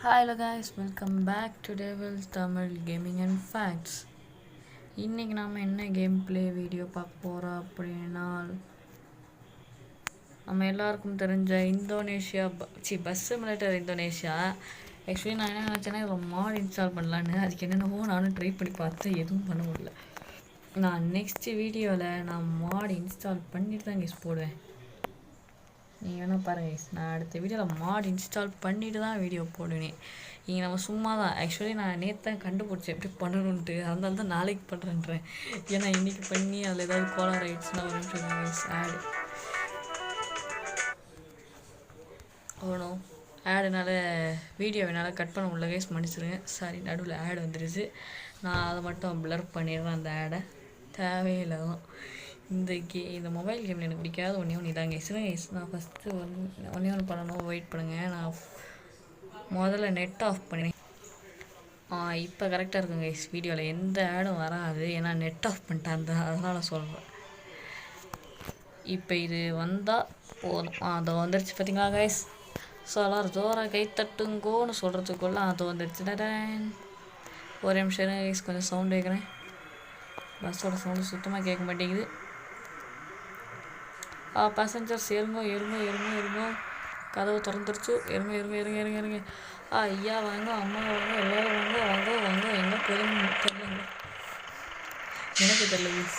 Hello guys, welcome back to Devil Tamil Gaming and Facts. இன்னைக்கு நாம என்ன game play video பார்க்க போறோம் அப்படின்னா நம்ம எல்லாருக்கும் தெரிஞ்ச Indonesia bus simulator Indonesia. Actually நான் என்ன நினச்சேன்னா இதில் மாட் இன்ஸ்டால் பண்ணலான்னு, அதுக்கு என்னென்னவோ நானும் ட்ரை பண்ணி பார்த்தேன், எதுவும் பண்ண முடியல. நான் நெக்ஸ்ட் வீடியோவில் நான் மாட் இன்ஸ்டால் பண்ணிட்டு தான் கெஸ் போடுவேன். நீங்கள் வேணால் பாருங்கள், நான் அடுத்த வீடியோவில் மாட் இன்ஸ்டால் பண்ணிவிட்டு தான் வீடியோ போடுவேன். இங்கே நம்ம சும்மா தான். ஆக்சுவலி நான் நேற்று தான் கண்டுபிடிச்சேன் எப்படி பண்ணணுன்ட்டு, அதனால தான் நாளைக்கு பண்ணுறேன்றேன். ஏன்னா இன்றைக்கி பண்ணி அதில் ஏதாவது கோளாறு ஆகிடுச்சுன்னா ஒரு நிமிஷம் ஆடு ஓணும். ஆடுனால வீடியோ என்னால் கட் பண்ண முடியல கைஸ், மன்னிச்சிடுங்க. சாரி, நடுவில் ஆடு வந்துடுச்சு. நான் அதை மட்டும் ப்ளர் பண்ணிடுறேன். அந்த ஆடை தேவையில்லை தான். இந்த மொபைல் கேமில் எனக்கு பிடிக்காத ஒன்று இதாங்க கைஸ். நான் ஃபஸ்ட்டு ஒன்று பண்ணணும், வெயிட் பண்ணுங்கள். நான் முதல்ல நெட் ஆஃப் பண்ணினேன். இப்போ கரெக்டாக இருக்குங்க கைஸ், வீடியோவில் எந்த ஆடும் வராது, ஏன்னா நெட் ஆஃப் பண்ணிட்டேன். அதனால் சொல்கிறேன். இப்போ இது வந்தால் போதும். அதை வந்துடுச்சு பார்த்தீங்களா கைஸ். ஸோ எல்லோரும் ஜோராக கை தட்டுங்கோன்னு சொல்கிறதுக்குள்ளே அது வந்துடுச்சு. ஒரு நிமிஷம் கைஸ், கொஞ்சம் சவுண்ட் கேட்குறேன். பஸ்ஸோட சவுண்டு சுத்தமாக கேட்க மாட்டேங்குது. பேசஞ்சர்ஸ் இருங்க. கதவு திறந்துருச்சு. இருங்க. ஐயா வாங்க, அம்மா வாங்க, எல்லோரும் வாங்க. எங்கே போதுன்னு தெரியல, எனக்கு தெரியல ப்ளீஸ்.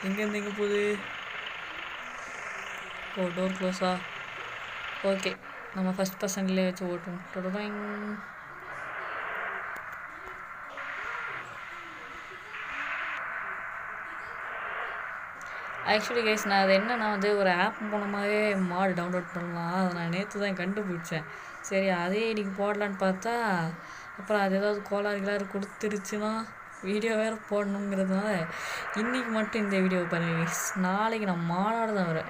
எங்கேருந்து எங்கே போகுது? டோர் க்ளோஸா? ஓகே, நம்ம ஃபஸ்ட் பர்சன்ட்லேயே வச்சு ஓட்டுவோம். ஆக்சுவலி கைஸ், நான் அது என்னன்னா ஒரு ஆப் மூலமாகவே மாடு டவுன்லோட் பண்ணலாம். அதை நான் நேற்று தான் கண்டுபிடிச்சேன். சரி, அதே இன்றைக்கி போடலான்னு பார்த்தா அப்புறம் அது ஏதாவது கோளாறுகளாக கொடுத்துருச்சுன்னா வீடியோ வேறு போடணுங்கிறதுனால இன்றைக்கி மட்டும் இந்த வீடியோ பாருங்க கைஸ். நாளைக்கு நான் மாடோடு தான் வரேன்.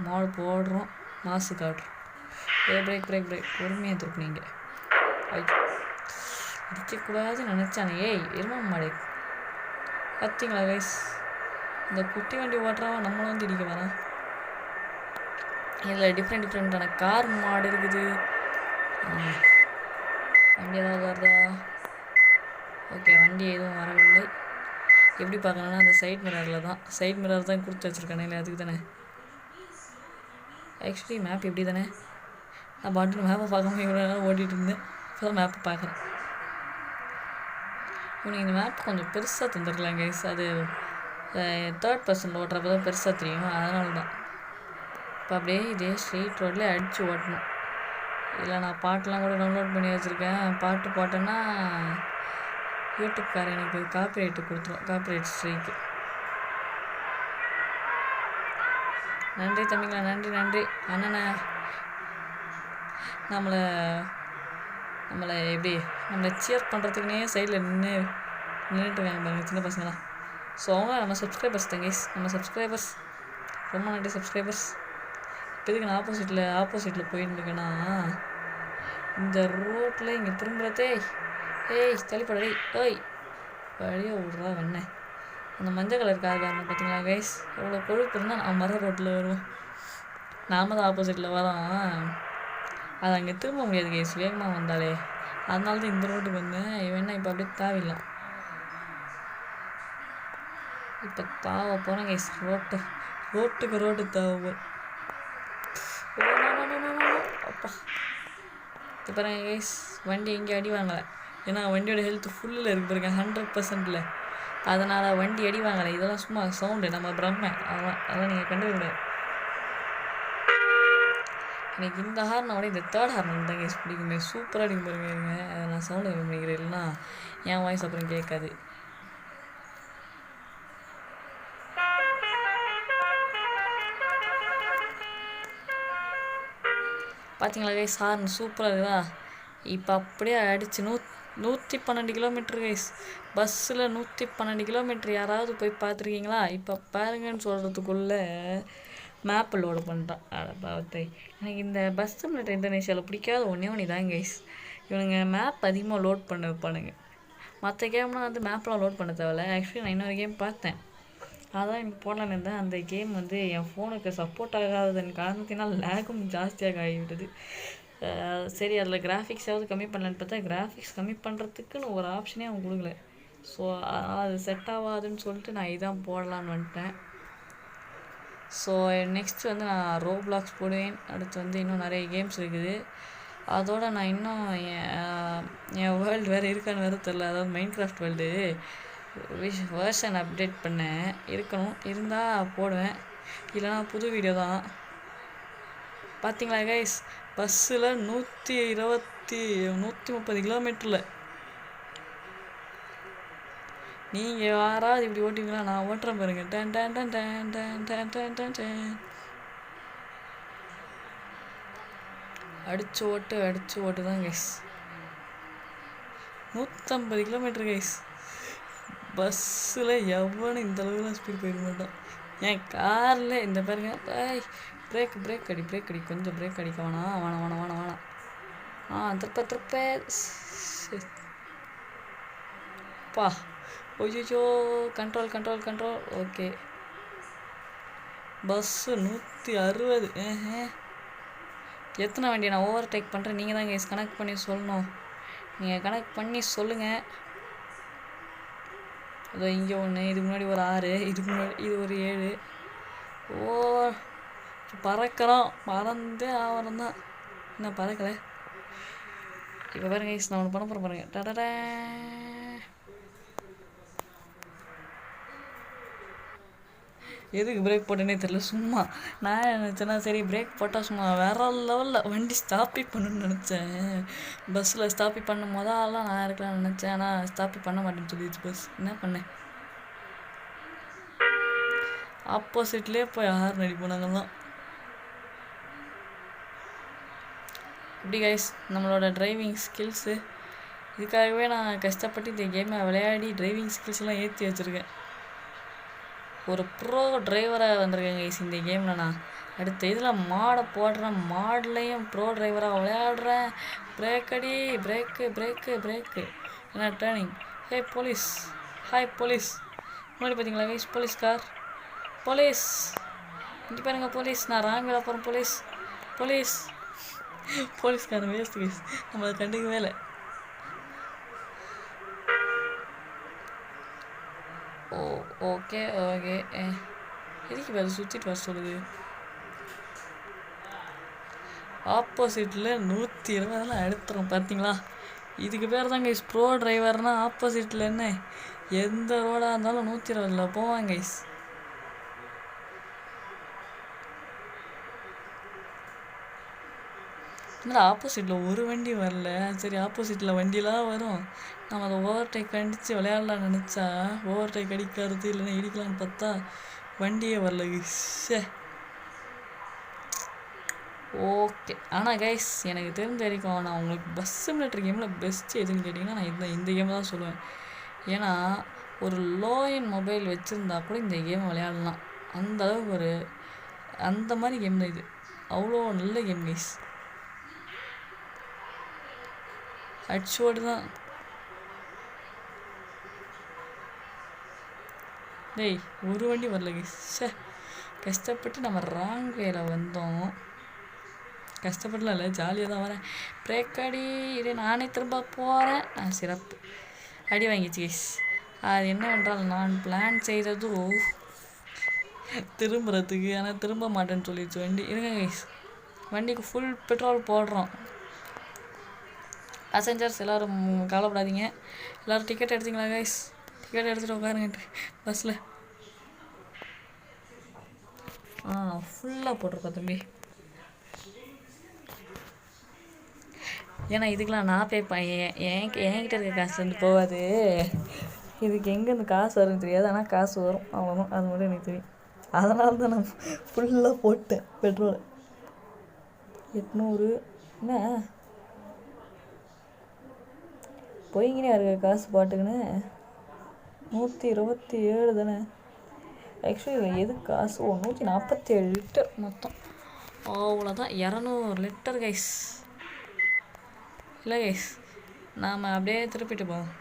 மாடு போடுறோம், மாசு காட்டுறோம். பிரேக் பொறுமையாக திருப்பினீங்க. அடிக்கக்கூடாதுன்னு நினச்சானே. எரும மாடு பார்த்தீங்களா கைஸ்? இந்த குட்டி வண்டி ஓட்டுறவன் நம்மளும் வந்து இடிக்க வரான். இதில் டிஃப்ரெண்ட்டான கார் மாடு இருக்குது. வண்டி ஏதாவது வருதா? ஓகே, வண்டி எதுவும் வரவில்லை. எப்படி பார்க்கணுன்னா அந்த சைட் மிரரில் தான் கொடுத்து வச்சுருக்கானே, இல்லை அதுக்கு தானே. ஆக்சுவலி மேப் எப்படி தானே, நான் பாட்டில் மேப்பை பார்க்காம இவ்வளோ நேரம் ஓட்டிகிட்டு இருந்தேன். இப்போ தான் மேப்பை பார்க்குறேன். இவனுக்கு இந்த மேப் கொஞ்சம் பெருசாக தந்துருக்கலாம் கைஸ். அது தேர்ட் பர்சன் ஓட்டுறப்ப தான் பெருசாக தெரியும், அதனால தான். இப்போ அப்படியே இதே ஸ்ட்ரெயிட் ரோட்லேயே அடித்து ஓட்டணும். இல்லை, நான் பாட்டெலாம் கூட டவுன்லோட் பண்ணி வச்சுருக்கேன். பாட்டு போட்டேன்னா யூடியூப்காரன் எனக்கு காப்பிரைட்டு கொடுத்துரும், காப்பிரைட் ஸ்ட்ரைக்கு. நன்றி தம்பிங்களா, நன்றி அண்ணனை. நம்மளை எப்படி நம்மளை சியர் பண்ணுறதுக்குன்னே சைடில் நின்றுட்டுருக்காங்க பாருங்கள், சின்ன பசங்களாம். ஸோ அவங்க நம்ம சப்ஸ்கிரைபர்ஸ் தான் கைஸ், நம்ம சப்ஸ்கிரைபர்ஸ். ரொம்ப நன்றி சப்ஸ்கிரைபர்ஸ். இப்போதுக்கு நான் ஆப்போசிட்டில் போயிட்டுருக்கேன்னா இந்த ரோட்டில் இங்கே திரும்புகிறதே. தள்ளிப்பட வழியாக விட்றா வெண்ணெய். அந்த மஞ்சள் கலர் காரணம் பார்த்தீங்களா கைஸ்? எவ்வளோ கொழுப்பு இருந்தால் நான் மர ரோட்டில் வருவோம். நாம தான் ஆப்போசிட்டில் வரோம். அது அங்கே திரும்ப முடியாது கைஸ், வேகமாக வந்தாலே. அதனால தான் இந்த ரோட்டுக்கு வந்தேன். வேணா இப்போ அப்படியே தாவிடலாம். இப்போ தாவ போகிறேன் கைஸ். ரோட்டுக்கு தாவ. அப்பா, இப்போ பாருங்க கைஸ், வண்டி எங்கேயும் அடி வாங்கலை. ஏன்னா வண்டியோட ஹெல்த் ஃபுல்லில் இருக்கு பாருங்க, 100%. அதனால் வண்டி அடி வாங்கலை. இதெல்லாம் சும்மா சவுண்டு, நம்ம பிரம்மை. அதெல்லாம் நீங்கள் கண்டுபிடிக்க. எனக்கு இந்த ஹார்னை விட இந்த தேர்ட் ஹார்ன் தான் கைஸ் பிடிக்குமே. சூப்பராக அடிக்கும் பாருங்க. அதை நான் சவுண்டு பண்ணிக்கிறேன், இல்லைன்னா என் வாய்ஸ் அப்புறம் கேட்காது. பார்த்தீங்களா கைஸ், ஹார்ன் சூப்பராக இருக்குதா? இப்போ அப்படியே அடிச்சு 112 கிலோமீட்ரு கைஸ். பஸ்ஸில் 112 கிலோமீட்ரு. யாராவது போய் பார்த்துருக்கீங்களா? இப்போ பாருங்கன்னு சொல்கிறதுக்குள்ளே மேப்பு லோடு பண்ணுறான். அதை எனக்கு இந்த பஸ் சிமுலேட்டர் இந்தோனேஷியாவில் பிடிக்காத ஒன்று தான் கைஸ். இவனுங்க மேப் அதிகமாக லோட் பண்ண வைப்பானுங்க. மற்ற கேம்லாம் வந்து மேப்லாம் லோட் பண்ண தேவையில்ல. ஆக்சுவலி நான் இன்னொரு கேம் பார்த்தேன், அதான் எனக்கு போடலான்னு இருந்தேன். அந்த கேம் வந்து என் ஃபோனுக்கு சப்போர்ட் ஆகாததன் காரணத்தினால் லேகும் ஜாஸ்தியாக ஆகிவிட்டது. சரி அதில் கிராஃபிக்ஸாவது கம்மி பண்ணலான்னு பார்த்தா கிராஃபிக்ஸ் கம்மி பண்ணுறதுக்குன்னு ஒரு ஆப்ஷனே அவங்க கொடுக்கல. ஸோ அது செட் ஆகாதுன்னு சொல்லிட்டு நான் இதான் போடலான்னு வந்துட்டேன். ஸோ நெக்ஸ்ட் வந்து நான் ரோப்ளாக்ஸ் போடுவேன். அடுத்து வந்து இன்னும் நிறைய கேம்ஸ் இருக்குது. அதோடு நான் இன்னும் என் வேர்ல்டு வேறு இருக்கான்னு வேறு தெரில. அதாவது மைன்கிராஃப்ட் வேர்ல்டு வேர்ஷன் அப்டேட் பண்ணேன். இருக்கணும், இருந்தால் போடுவேன், இல்லைனா புது வீடியோ தான். பார்த்தீங்களா கைஸ், பஸ்ஸில் 130 கிலோமீட்டரில் நீங்கள் யாராவது இப்படி ஓட்டிங்களா? நான் ஓட்டுறேன் பாருங்க. Done done done done done done done done done. அடிச்சு ஓட்டு தான் கைஸ். 150 kilometre guys. பஸ்ஸில் எவனும் இந்த அளவுக்குலாம் ஸ்பீட் போயிட மாட்டான். என் காரில் இந்த பாருங்க, பிரேக் அடி கொஞ்சம் பிரேக் அடிக்க வேணாம். திருப்ப பா. ஐயோ, கண்ட்ரோல். Okay, bus 160. எத்தனை வண்டியை நான் ஓவர்டேக் பண்ணுறேன்? நீங்கள் தான் கைஸ் கனெக்ட் பண்ணி சொல்லணும். நீங்கள் கனெக்ட் பண்ணி சொல்லுங்கள். அதோ இங்கே ஒன்று, இதுக்கு முன்னாடி ஒரு 6, இதுக்கு முன்னாடி இது ஒரு 7. ஓ, பறக்கிறோம், பறந்தே ஆவரம் தான். என்ன பறக்கலை? இப்போ பாருங்க கைஸ், நான் ஒன்று பண்ண போகிறேன் பாருங்க. டடடா, எதுக்கு பிரேக் போட்டேனே தெரியல. சும்மா நான் நினச்சேன்னா சரி பிரேக் போட்டால் சும்மா வேற லெவலில் வண்டி ஸ்டாப்பி பண்ணணும்னு நினச்சேன். பஸ்ஸில் ஸ்டாப்பி பண்ணும் போதெல்லாம் நான் இருக்கலாம்னு நினச்சேன். ஆனால் ஸ்டாப்பி பண்ண மாட்டேன்னு சொல்லிடுச்சு பஸ். என்ன பண்ணேன்? ஆப்போசிட்லேயே போய் ஹார்ன் அடிப்போம் நாங்கள்லாம். இப்படி கைஸ் நம்மளோட டிரைவிங் ஸ்கில்ஸு, இதுக்காகவே நான் கஷ்டப்பட்டு இந்த கேமை விளையாடி டிரைவிங் ஸ்கில்ஸ்லாம் ஏற்றி வச்சுருக்கேன். ஒரு ப்ரோ டிரைவராக வந்திருக்கேன் கைஸ் இந்த கேமில். நான் அடுத்த இதில் மாடை போடுறேன், மாட்லேயும் ப்ரோ டிரைவராக விளையாடுறேன். பிரேக்கு என்ன டேர்னிங். ஹே போலீஸ், ஹாய் போலீஸ். முன்னாடி பார்த்தீங்களா கைஸ், போலீஸ் இங்கே பாருங்க போலீஸ். நான் ராங் வேலை போகிறேன். போலீஸ்காரன் வேஸ்ட் கைஸ், நம்ம அதை கண்டுக்கவே இல்லை. ஓகே எதுக்கு வேறு சுற்றிட்டு வர சொல்லுது? ஆப்போசிட்டில் 120 எடுத்துரும் பார்த்தீங்களா? இதுக்கு பேர் தான் கைஸ் ப்ரோ டிரைவர்னால். ஆப்போசிட்டில் என்ன எந்த ரோடாக இருந்தாலும் 120 போவாங்க கைஸ். இல்லை ஆப்போசிட்டில் ஒரு வண்டி வரல. சரி, ஆப்போசிட்டில் வண்டியெலாம் வரும், நம்ம அதை ஓவர்டேக் அடித்து விளையாடலான்னு நினச்சா ஓவர்டேக் அடிக்கிறது இல்லைன்னா இடிக்கலான்னு பார்த்தா வண்டியே வரல கைஸ். ஓகே, ஆனால் கைஸ் எனக்கு தெரிஞ்ச வரைக்கும் நான் உங்களுக்கு பஸ் சிமுலேட்டர் கேமில் பெஸ்ட்டு எதுன்னு கேட்டிங்கன்னா நான் இந்த கேமை தான் சொல்லுவேன். ஏன்னா ஒரு லோ எண்ட் மொபைல் வச்சுருந்தா கூட இந்த கேம் விளையாடலாம். அந்த அளவுக்கு அந்த மாதிரி கேம் தான் இது. அவ்வளோ நல்ல கேம் கைஸ். அடிச்சோடு தான். டேய், ஒரு வண்டி வரல கைஸ். கஷ்டப்பட்டு நம்ம ராங் வேல வந்தோம். கஷ்டப்படலாம் இல்லை, ஜாலியாக தான் வரேன். பிரேக் அடி, இது நானே திரும்ப போகிறேன். சிறப்பு, அடி வாங்கிச்சு கைஸ். அது என்னவென்றால் நான் பிளான் செய்ததும் திரும்புறதுக்கு, ஆனால் திரும்ப மாட்டேன்னு சொல்லிடுச்சு வண்டி. இருங்க கைஸ், வண்டிக்கு ஃபுல் பெட்ரோல் போடுறோம். பேசஞ்சர்ஸ் எல்லோரும் கவலைப்படாதீங்க. எல்லோரும் டிக்கெட் எடுத்தீங்களா கைஸ்? டிக்கெட் எடுத்துகிட்டு உட்காருங்க பஸ்ஸில். ஃபுல்லாக போட்டிருக்கோம் தம்பி. ஏன்னா இதுக்கெலாம் நான் என்கிட்ட இருக்க காசு வந்து போகாது. இதுக்கு எங்கேருந்து காசு வரும்னு தெரியாது, ஆனால் காசு வரும், அவ்வளோதான். அது மட்டும் எனக்கு தெரியும். அதனால தான் நான் ஃபுல்லாக போட்டேன் பெட்ரோல். 800 என்ன போய்கினே இருக்க காசு பாட்டுக்குன்னு. 127 தானே ஆக்சுவலி. இதில் எது காசு? 147 லிட்டர் மொத்தம். அவ்வளோதான், 200 லிட்டர் கைஸ். இல்லை கைஸ், நாம் அப்படியே திருப்பிட்டு போவோம்.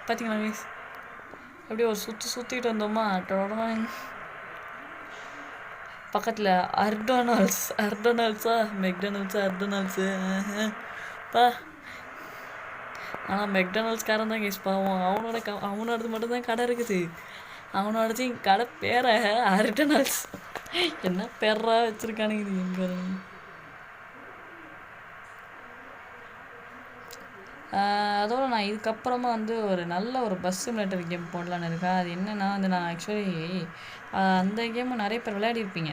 பார்த்தீங்களா கைஸ்? அப்படியே ஒரு சுற்றிட்டு வந்தோமா, பக்கத்தில் அர்டொனால்ட்ஸா மெக்டொனால்ட்ஸு பா. ஆனால் மெக்டொனால்ட்ஸ்காரன் தான் கைஸ் பாவம். அவனோடது மட்டும்தான் கடை இருக்குது. அவனோடது கடை பேரை அர்டொனால்ட்ஸ். என்ன பேரா வச்சுருக்கானுங்க இது எங்கே. அதோடு நான் இதுக்கப்புறமா வந்து ஒரு நல்ல ஒரு பஸ் சிமுலேட்டர் கேம் போடலான்னு இருக்கேன். அது என்னென்னா வந்து நான் ஆக்சுவலி அந்த கேமும் நிறைய பேர் விளையாடிருப்பீங்க.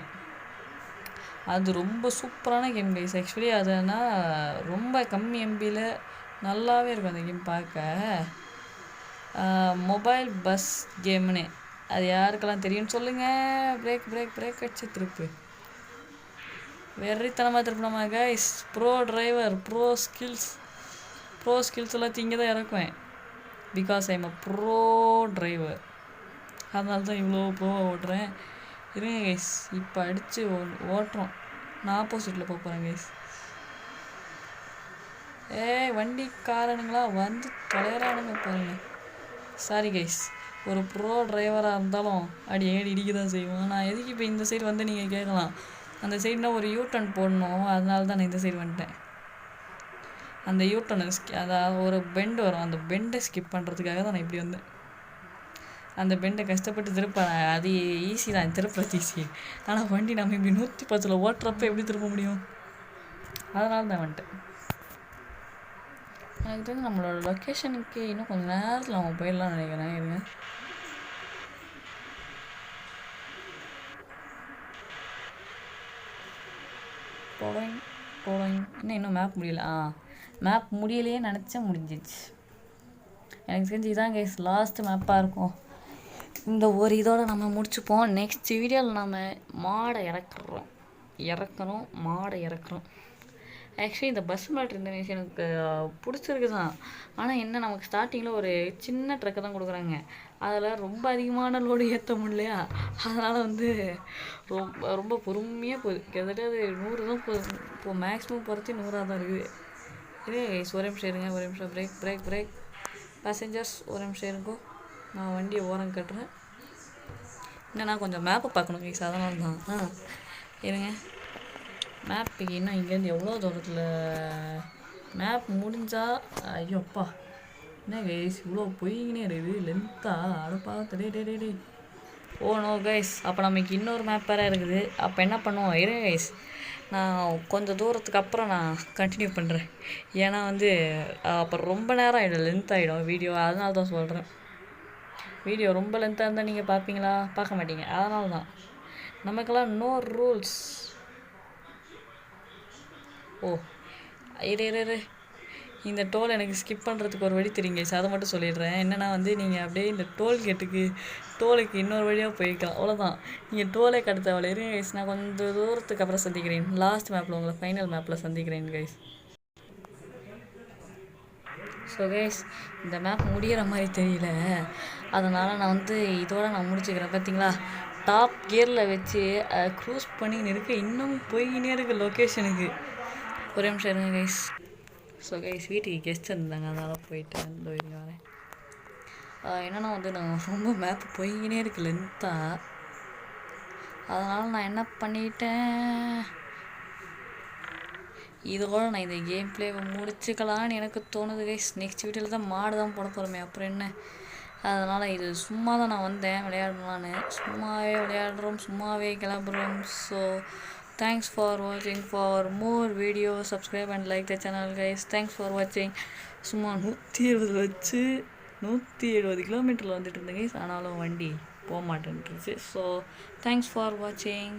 அது ரொம்ப சூப்பரான கேம் கைஸ். ஆக்சுவலி அதுனா ரொம்ப கம்மி எம்பியில் நல்லாவே இருக்கும் அந்த கேம் பார்க்க. மொபைல் பஸ் கேம்னு அது யாருக்கெல்லாம் தெரியும்னு சொல்லுங்கள். பிரேக் வச்சு திருப்பு வெறித்தனமாக திருப்பினோமா guys. Bro driver, bro skills எல்லாத்தையும் இங்கே தான் இறக்குவேன். Because I'm a bro driver. அதனால தான் இவ்வளோ ப்ரோவாக ஓட்டுறேன். இருங்க கைஸ், இப்போ அடித்து ஓட்டுறோம். நான் ஆப்போசிட்டில் போகிறேன் கைஸ். வண்டிக்காரனுங்களா வந்து தொலைறானுங்க பாருங்க. சாரி கைஸ், ஒரு ப்ரோ டிரைவராக இருந்தாலும் ஏடி இடிக்க தான் செய்வோம். நான் எதுக்கு இப்போ இந்த சைடு வந்து நீங்கள் கேட்கலாம், அந்த சைடுனா ஒரு யூ-டர்ன் போடணும். அதனால தான் நான் இந்த சைடு வந்துட்டேன். அந்த யூ-டர்ன் அதாவது ஒரு பெண்டு வரும், அந்த பெண்டை ஸ்கிப் பண்ணுறதுக்காக தான் நான் இப்படி வந்தேன். அந்த பெண்டை கஷ்டப்பட்டு திருப்பேன். அது ஈஸி தான், திருப்புறது ஈஸி. ஆனால் வண்டி நம்ம இப்படி 110 ஓட்டுறப்ப எப்படி திருப்ப முடியும்? அதனால தான் வந்துட்டேன். எனக்கு தெரிஞ்சு நம்மளோட லொக்கேஷனுக்கு இன்னும் கொஞ்சம் நேரத்தில் அவங்க போயிடலாம்னு நினைக்கிறேன். இருங்க, இன்னும் மேப் முடியல. மேப் முடியலையே நினச்சா முடிஞ்சிச்சு. எனக்கு தெரிஞ்சு இதான் கைஸ் லாஸ்ட்டு மேப்பாக இருக்கும். இந்த ஒரு இதோட நம்ம முடிச்சுப்போம். நெக்ஸ்ட் வீடியோவில் நம்ம மாடை இறக்குறோம். ஆக்சுவலி இந்த பஸ் மேட்ரு இந்தோனேஷியா எனக்கு பிடிச்சிருக்கு தான். ஆனால் என்ன, நமக்கு ஸ்டார்டிங்கில் ஒரு சின்ன ட்ரக்கை தான் கொடுக்குறாங்க. அதில் ரொம்ப அதிகமான லோடு ஏற்ற முடியலையா, அதனால் வந்து ரொம்ப பொறுமையாக போகுது. கிட்டத்தட்ட அது 100 தான் போகுது. இப்போ மேக்ஸிமம் போகிறது 100 தான் இருக்குது. இதே ஒரு நிமிஷம் இருங்க, ஒரு நிமிஷம் பிரேக் பேசஞ்சர்ஸ், ஒரு நிமிஷம் இருங்கோ. நான் வண்டியை ஓரம் கட்டுறேன். என்னன்னா கொஞ்சம் மேப்பை பார்க்கணும் கைஸ், அதனால தான். இருங்க, மேப் இன்னும் இங்கேருந்து எவ்வளோ தூரத்தில் மேப் முடிஞ்சால். ஐயோப்பா, என்ன கைஸ் இவ்வளோ போய்கினே இருக்குது லென்த்தாக. அடுப்பா டே. ஓ நோ கைஸ், அப்போ நமக்கு இன்னொரு மேப் வேறு இருக்குது. அப்போ என்ன பண்ணுவோம், இருங்க கைஸ், நான் கொஞ்சம் தூரத்துக்கு அப்புறம் நான் கண்டினியூ பண்ணுறேன். ஏன்னா வந்து அப்புறம் ரொம்ப நேரம் ஆகிடும், லென்த் ஆகிடும் வீடியோ. அதனால தான் சொல்கிறேன். வீடியோ ரொம்ப லென்த்தாக இருந்தால் நீங்கள் பார்ப்பீங்களா? பார்க்க மாட்டீங்க. அதனால தான் நமக்கெல்லாம் நோ ரூல்ஸ். ஓ இரு, இந்த டோல் எனக்கு ஸ்கிப் பண்ணுறதுக்கு ஒரு வழி தெரியுங்க. அதை மட்டும் சொல்லிடுறேன். என்னென்னா வந்து நீங்கள் அப்படியே இந்த டோலுக்கு இன்னொரு வழியாக போய்க்கலாம், அவ்வளோதான். நீங்கள் டோலே கடத்த அவ்வளோ. இருங்க கைஸ், நான் கொஞ்சம் தூரத்துக்கு அப்புறம் சந்திக்கிறேன். லாஸ்ட் மேப்பில் உங்களை ஃபைனல் மேப்பில் சந்திக்கிறேன் கைஸ். ஸோ கைஸ், இந்த மேப் முடிகிற மாதிரி தெரியல, அதனால் நான் வந்து இதோட நான் முடிச்சுக்கிறேன். பார்த்தீங்களா, டாப் கியரில் வச்சு க்ரூஸ் பண்ணின்னு இருக்கு. இன்னும் போய்கினே இருக்குது லொக்கேஷனுக்கு. ஒரு நிமிஷம் இருங்க கைஸ். ஸோ கைஸ், வீட்டுக்கு கெஸ்ட் இருந்தாங்க, அதனால் போயிட்டு அந்த வீட்டுக்கு வரேன். என்னென்னா வந்து நான் ரொம்ப மேப் போய்கினே இருக்கு லென்த்தாக. அதனால் நான் என்ன பண்ணிட்டேன், இதோட நான் இந்த கேம் பிளேவை முடிச்சுக்கலான்னு எனக்கு தோணுது கைஸ். நெக்ஸ்ட் வீடியோவில் தான் மாடு தான் போட போகிறோமே, அப்புறம் என்ன. அதனால் இது சும்மா தான் நான் வந்தேன் விளையாடலான்னு. சும்மாவே விளையாடுறோம், சும்மாவே கிளம்புறோம். So thanks for watching. For more videos, subscribe and like the channel guys. Thanks for watching. சும்மா 170 வச்சு 170 கிலோமீட்டரில் வந்துட்டு இருந்தேன் கைஸ். ஆனாலும் வண்டி போக மாட்டேன்ட்டுருச்சு. ஸோ தேங்க்ஸ் ஃபார் வாட்சிங்.